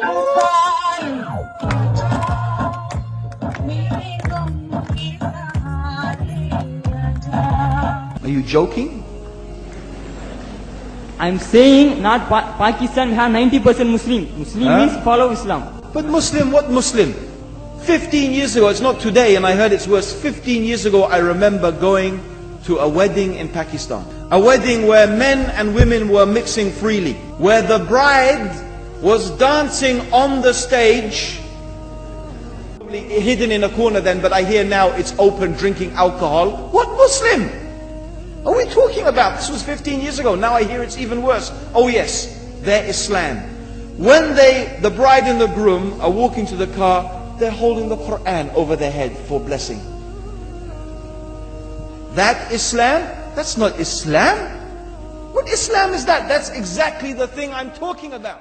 Are you joking? I'm saying not Pakistan, we have 90% Muslim. Muslim means follow Islam. But Muslim, what Muslim? 15 years ago, it's not today, and I heard it's worse. 15 years ago, I remember going to a wedding in Pakistan. A wedding where men and women were mixing freely. Where the bride was dancing on the stage, probably hidden in a corner then, but I hear now it's open, drinking alcohol. What Muslim are we talking about? This was 15 years ago. Now I hear it's even worse. Oh yes, they're Islam. When the bride and the groom are walking to the car, they're holding the Quran over their head for blessing. That Islam? That's not Islam. What Islam is that? That's exactly the thing I'm talking about.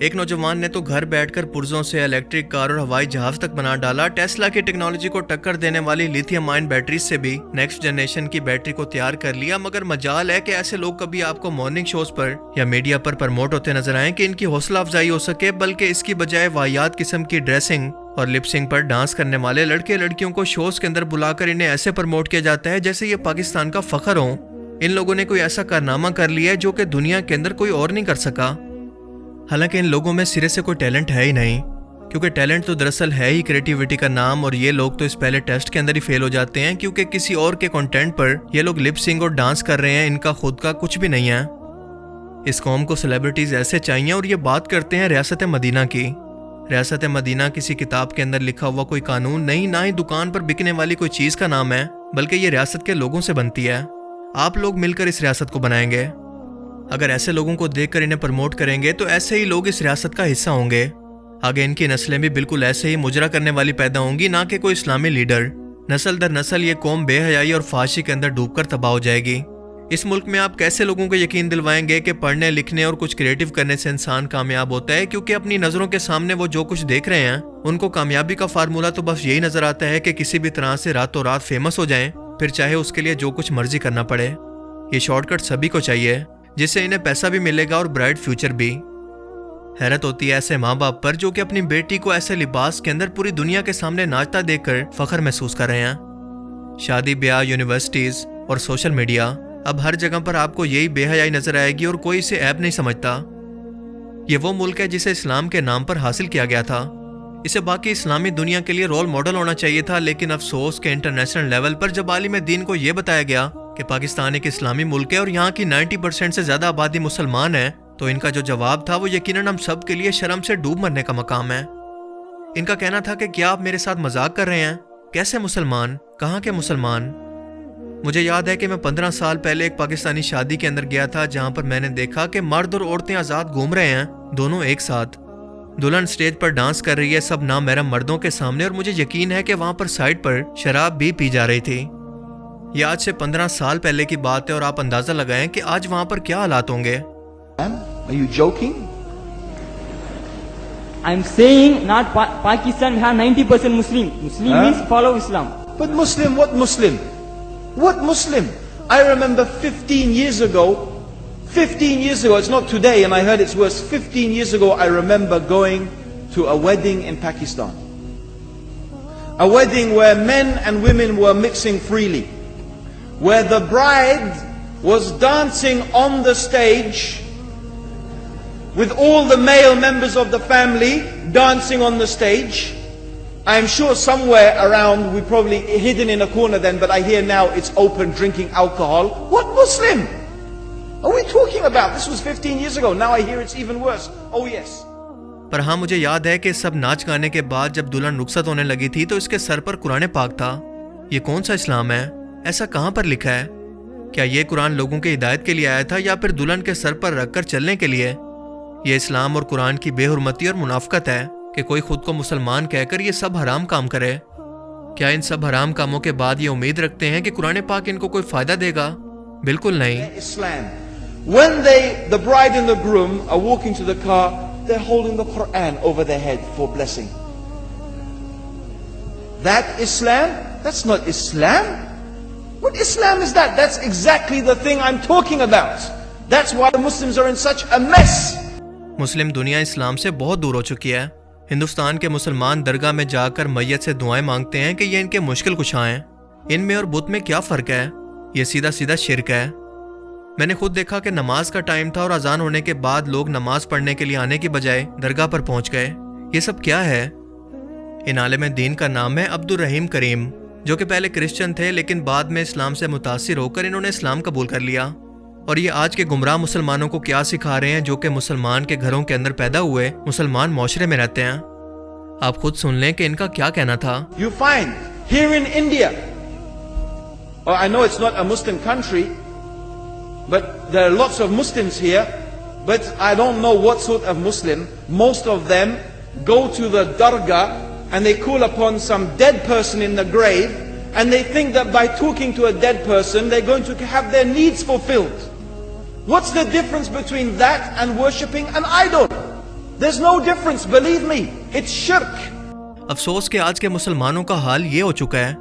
ایک نوجوان نے تو گھر بیٹھ کر پرزوں سے electric car اور ہوائی جہاز تک بنا ڈالا. ٹیسلا کی ٹیکنالوجی کو ٹکر دینے والی لیتھیم آئن بیٹریز سے بھی نیکسٹ جنریشن کی بیٹری کو تیار کر لیا. مگر مجال ہے کہ ایسے لوگ کبھی آپ کو مارننگ شوز پر یا میڈیا پر پروموٹ ہوتے نظر آئیں کہ ان کی حوصلہ افزائی ہو سکے, بلکہ اس کی بجائے واحد قسم کی ڈریسنگ اور لپسنگ پر ڈانس کرنے والے لڑکے لڑکیوں کو شوز کے اندر بلا کر انہیں ایسے پروموٹ کیا جاتا ہے جیسے یہ پاکستان کا فخر ہو. ان لوگوں نے کوئی ایسا کارنامہ کر لیا ہے جو کہ دنیا کے اندر کوئی اور نہیں کر سکا. حالانکہ ان لوگوں میں سرے سے کوئی ٹیلنٹ ہے ہی نہیں, کیونکہ ٹیلنٹ تو دراصل ہے ہی کریٹیوٹی کا نام, اور یہ لوگ تو اس پہلے ٹیسٹ کے اندر ہی فیل ہو جاتے ہیں کیونکہ کسی اور کے کنٹینٹ پر یہ لوگ لپ سنگ اور ڈانس کر رہے ہیں. ان کا خود کا کچھ بھی نہیں ہے. اس قوم کو سیلیبریٹیز ایسے چاہیے, اور یہ بات کرتے ہیں ریاست مدینہ کی. ریاست مدینہ کسی کتاب کے اندر لکھا ہوا کوئی قانون نہیں, نہ ہی دکان پر بکنے والی کوئی چیز کا نام ہے, بلکہ یہ ریاست کے لوگوں سے بنتی ہے. آپ لوگ مل کر اس ریاست کو بنائیں گے. اگر ایسے لوگوں کو دیکھ کر انہیں پروموٹ کریں گے تو ایسے ہی لوگ اس ریاست کا حصہ ہوں گے. آگے ان کی نسلیں بھی بالکل ایسے ہی مجرا کرنے والی پیدا ہوں گی, نہ کہ کوئی اسلامی لیڈر. نسل در نسل یہ قوم بے حیائی اور فحاشی کے اندر ڈوب کر تباہ ہو جائے گی. اس ملک میں آپ کیسے لوگوں کو یقین دلوائیں گے کہ پڑھنے لکھنے اور کچھ کریٹو کرنے سے انسان کامیاب ہوتا ہے, کیونکہ اپنی نظروں کے سامنے وہ جو کچھ دیکھ رہے ہیں ان کو کامیابی کا فارمولہ تو بس یہی نظر آتا ہے کہ کسی بھی طرح سے راتوں رات فیمس ہو جائیں, پھر چاہے اس کے لیے جو کچھ مرضی کرنا پڑے. یہ شارٹ کٹ سبھی کو چاہیے جس سے انہیں پیسہ بھی ملے گا اور برائٹ فیوچر بھی. حیرت ہوتی ہے ایسے ماں باپ پر جو کہ اپنی بیٹی کو ایسے لباس کے اندر پوری دنیا کے سامنے ناچتا دیکھ کر فخر محسوس کر رہے ہیں. شادی بیاہ, یونیورسٹیز اور سوشل میڈیا, اب ہر جگہ پر آپ کو یہی بے حیائی نظر آئے گی اور کوئی اسے عیب نہیں سمجھتا. یہ وہ ملک ہے جسے اسلام کے نام پر حاصل کیا گیا تھا. اسے باقی اسلامی دنیا کے لیے رول ماڈل ہونا چاہیے تھا, لیکن افسوس کہ انٹرنیشنل لیول پر جب عالم دین کو یہ بتایا گیا کہ پاکستان ایک اسلامی ملک ہے اور یہاں کی 90% سے زیادہ آبادی مسلمان ہے, تو ان کا جو جواب تھا وہ یقیناً ہم سب کے لیے شرم سے ڈوب مرنے کا مقام ہے. ان کا کہنا تھا کہ کیا آپ میرے ساتھ مذاق کر رہے ہیں؟ کیسے مسلمان؟ کہاں کے مسلمان؟ مجھے یاد ہے کہ میں 15 سال پہلے ایک پاکستانی شادی کے اندر گیا تھا جہاں پر میں نے دیکھا کہ مرد اور عورتیں آزاد گھوم رہے ہیں, دونوں ایک ساتھ. دلہن سٹیج پر ڈانس کر رہی ہے سب نامحرم مردوں کے سامنے, اور مجھے یقین ہے کہ وہاں پر سائڈ پر شراب بھی پی جا رہی تھی. یہ آج سے 15 سال پہلے کی بات ہے, اور آپ اندازہ لگائیں کہ آج وہاں پر کیا حالات ہوں گے. Are you joking? I'm saying not Pakistan we have 90% Muslim. Muslim means follow Islam. But Muslim, what Muslim? What Muslim? I remember 15 years ago, it's not today and I heard it's worse, 15 years ago I remember going to a wedding in Pakistan. A wedding where men and women were mixing freely, where the bride was dancing on the stage with all the male members of the family dancing on the stage. I'm sure somewhere around, we probably hidden in a corner then, but I hear now it's open drinking alcohol. What Muslim are we talking about? This was 15 years ago. Now I hear it's even worse. Oh yes. پر ہاں مجھے یاد ہے کہ سب ناچ گانے کے بعد جب دلہن رخصت ہونے لگی تھی تو اس کے سر پر قرآن پاک تھا. یہ کون سا اسلام ہے؟ ایسا کہاں پر لکھا ہے؟ کیا یہ قرآن لوگوں کی ہدایت کے لیے آیا تھا یا پھر دلہن کے سر پر رکھ کر چلنے کے لیے؟ یہ اسلام اور قرآن کی بے حرمتی اور منافقت ہے کہ کوئی خود کو مسلمان کہہ کر یہ سب حرام کام کرے. کیا ان سب حرام کاموں کے بعد یہ امید رکھتے ہیں کہ قرآن پاک ان کو کوئی فائدہ دے گا؟ بالکل نہیں. Islam. When the bride and the groom are walking to the car, they're holding the Quran over their head for blessing. That Islam? That's not Islam. What Islam is that? That's exactly the thing I'm talking about. That's why the Muslims are in such a mess. مسلم دنیا اسلام سے بہت دور ہو چکی ہے. ہندوستان کے مسلمان درگاہ میں جا کر میت سے دعائیں مانگتے ہیں کہ یہ ان کے مشکل کشا ہیں. ان میں اور بت میں کیا فرق ہے؟ یہ سیدھا سیدھا شرک ہے. میں نے خود دیکھا کہ نماز کا ٹائم تھا اور اذان ہونے کے بعد لوگ نماز پڑھنے کے لیے آنے کی بجائے درگاہ پر پہنچ گئے. یہ سب کیا ہے؟ ان عالم دین کا نام ہے عبد الرحیم کریم, جو کہ پہلے کرسچن تھے لیکن بعد میں اسلام سے متاثر ہو کر انہوں نے اسلام قبول کر لیا. اور یہ آج کے گمراہ مسلمانوں کو کیا سکھا رہے ہیں جو کہ مسلمان کے گھروں کے اندر پیدا ہوئے مسلمان معاشرے میں رہتے ہیں. آپ خود سن لیں کہ ان کا کیا کہنا تھا. You find here in India, or I know it's not a Muslim country, but there are lots of Muslims here, but I don't know what sort of Muslim. Most of them go to the dargah and they call upon some dead person in the grave, and they think that by talking to a dead person they're going to have their needs fulfilled. What's the difference between that and worshipping an idol? There's no difference, believe me. It's shirk. افسوس کہ آج کے مسلمانوں کا حال یہ ہو چکا ہے.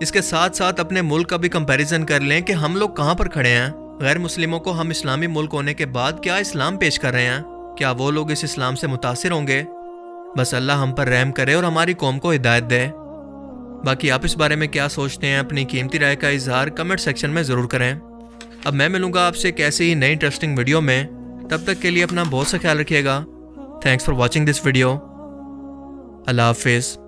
اس کے ساتھ ساتھ اپنے ملک کا بھی کمپیریزن کر لیں کہ ہم لوگ کہاں پر کھڑے ہیں. غیر مسلموں کو ہم اسلامی ملک ہونے کے بعد کیا اسلام پیش کر رہے ہیں؟ کیا وہ لوگ اس اسلام سے متاثر ہوں گے؟ بس اللہ ہم پر رحم کرے اور ہماری قوم کو ہدایت دے. باقی آپ اس بارے میں کیا سوچتے ہیں؟ اپنی قیمتی رائے کا اظہار کمنٹ سیکشن میں ضرور کریں. اب میں ملوں گا آپ سے ایک ایسی ہی نئی انٹرسٹنگ ویڈیو میں. تب تک کے لیے اپنا بہت سا خیال رکھیے گا. Thanks for watching this video. اللہ حافظ.